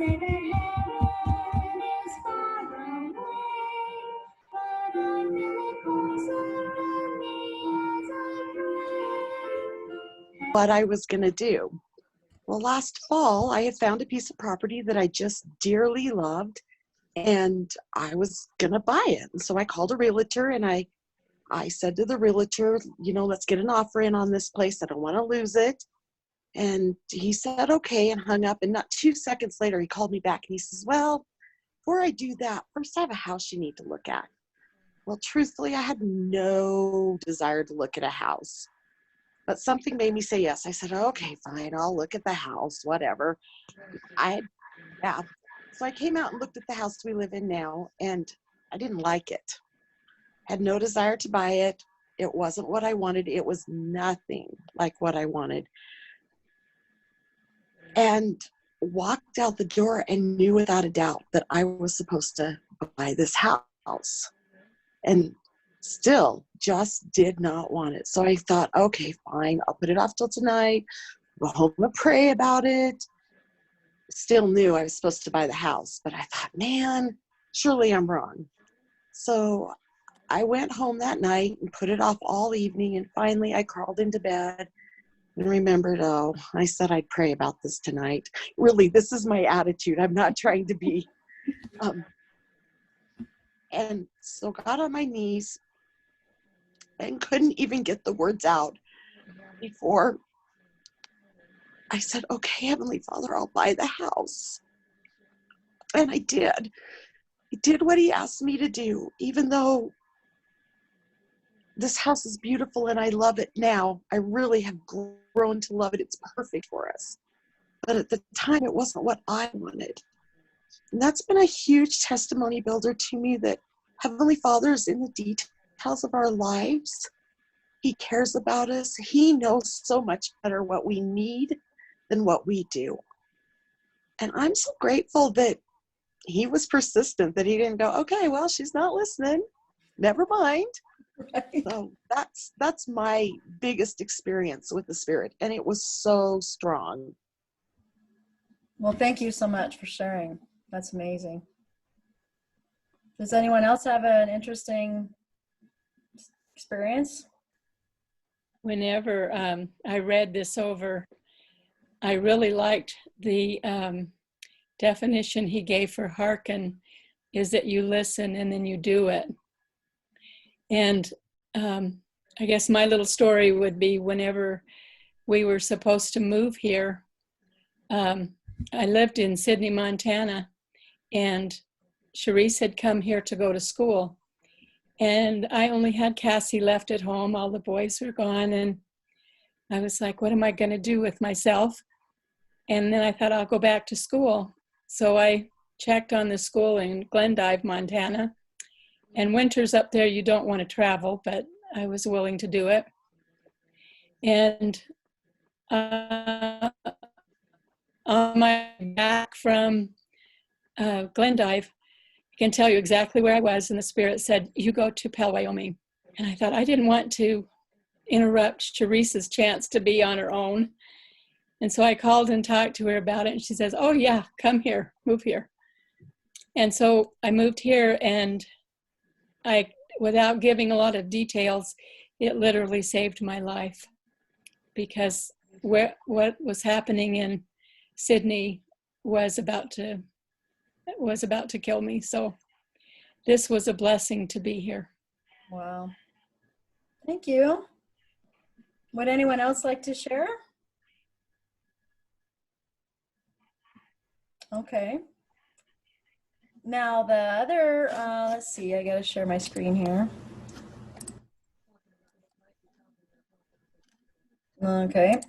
say that heaven is far away, but I feel it pulse around me as I pray. What I was going to do. Well, last fall, I had found a piece of property that I just dearly loved, and I was going to buy it. And so I called a realtor, and I said to the realtor, let's get an offer in on this place. I don't want to lose it. And he said, okay, and hung up. And not 2 seconds later, he called me back, and he says, well, before I do that, first I have a house you need to look at. Well, truthfully, I had no desire to look at a house. But something made me say yes. I said, okay, fine, I'll look at the house, whatever. So I came out and looked at the house we live in now, and I didn't like it. Had no desire to buy it. It wasn't what I wanted. It was nothing like what I wanted. And walked out the door and knew without a doubt that I was supposed to buy this house. And still just did not want it. So I thought, okay, fine, I'll put it off till tonight, go home and pray about it. Still knew I was supposed to buy the house, but I thought, man, surely I'm wrong. So I went home that night and put it off all evening, and finally I crawled into bed and remembered, I said I'd pray about this tonight. Really, this is my attitude. I'm not trying to be. And so got on my knees and couldn't even get the words out before I said, okay, Heavenly Father, I'll buy the house. And I did. I did what he asked me to do, even though this house is beautiful and I love it now. I really have grown to love it. It's perfect for us. But at the time, it wasn't what I wanted. And that's been a huge testimony builder to me, that Heavenly Father is in the details of our lives. He cares about us. He knows so much better what we need than what we do. And I'm so grateful that he was persistent, that he didn't go, okay, well, she's not listening. Never mind. Right. So that's my biggest experience with the Spirit. And it was so strong. Well, thank you so much for sharing. That's amazing. Does anyone else have an interesting experience? Whenever I read this over, I really liked the definition he gave for hearken, is that you listen and then you do it. And I guess my little story would be, whenever we were supposed to move here, I lived in Sidney, Montana, and Cherise had come here to go to school. And I only had Cassie left at home. All the boys were gone. And I was like, what am I going to do with myself? And then I thought, I'll go back to school. So I checked on the school in Glendive, Montana. And winters up there, you don't want to travel, but I was willing to do it. And on my back from Glendive, I can tell you exactly where I was, and the Spirit said, you go to Pell, Wyoming. And I thought, I didn't want to interrupt Sharice's chance to be on her own. And so I called and talked to her about it, and she says, oh yeah, come here, move here. And so I moved here, and without giving a lot of details, it literally saved my life, because what was happening in Sidney was about to kill me. So this was a blessing to be here. Wow. Thank you. Would anyone else like to share? Okay. Now the other, let's see, I gotta share my screen here. Okay.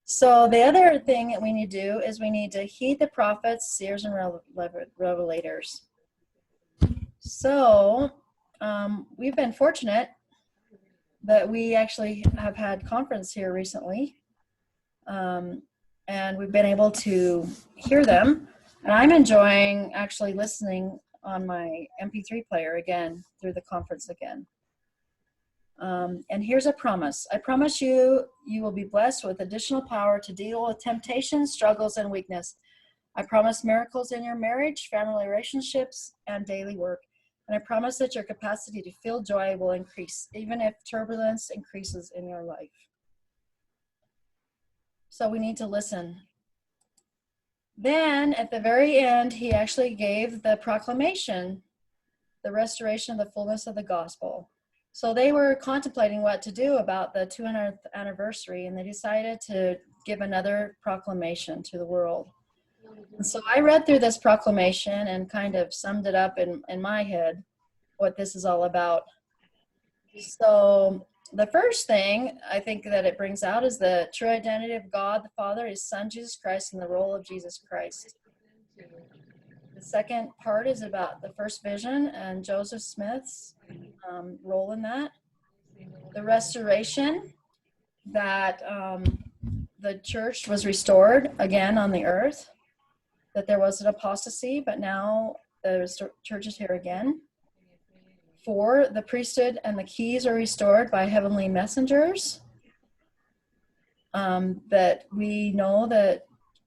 So the other thing that we need to do is we need to heed the prophets, seers, and revelators. So we've been fortunate that we actually have had conference here recently. And we've been able to hear them. And I'm enjoying actually listening on my MP3 player again through the conference again. And here's a promise. I promise you, you will be blessed with additional power to deal with temptations, struggles, and weakness. I promise miracles in your marriage, family relationships, and daily work. And I promise that your capacity to feel joy will increase, even if turbulence increases in your life. So we need to listen. Then at the very end, he actually gave the proclamation, the restoration of the fullness of the gospel. So they were contemplating what to do about the 200th anniversary, and they decided to give another proclamation to the world. And so I read through this proclamation and kind of summed it up in my head, what this is all about. So the first thing I think that it brings out is the true identity of God the Father, His Son, Jesus Christ, and the role of Jesus Christ. The second part is about the first vision and Joseph Smith's role in that. The restoration, that the church was restored again on the earth, that there was an apostasy, but now the church is here again. 4, the priesthood and the keys are restored by heavenly messengers. That we know that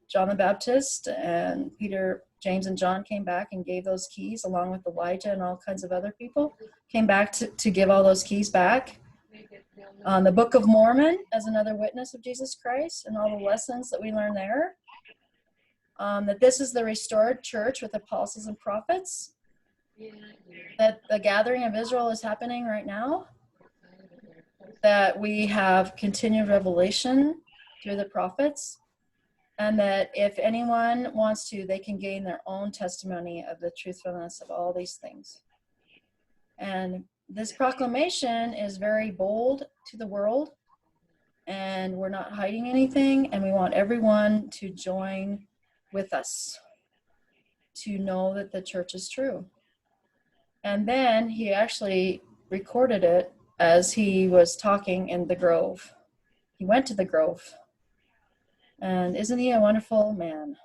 John the Baptist and Peter, James, and John came back and gave those keys, along with Elijah and all kinds of other people, came back to give all those keys back. The Book of Mormon as another witness of Jesus Christ and all the lessons that we learn there. That this is the restored church with apostles and prophets. That the gathering of Israel is happening right now. That we have continued revelation through the prophets. And that if anyone wants to, they can gain their own testimony of the truthfulness of all these things. And this proclamation is very bold to the world. And we're not hiding anything. And we want everyone to join with us to know that the church is true. And then he actually recorded it as he was talking in the Grove. He went to the Grove. And isn't he a wonderful man?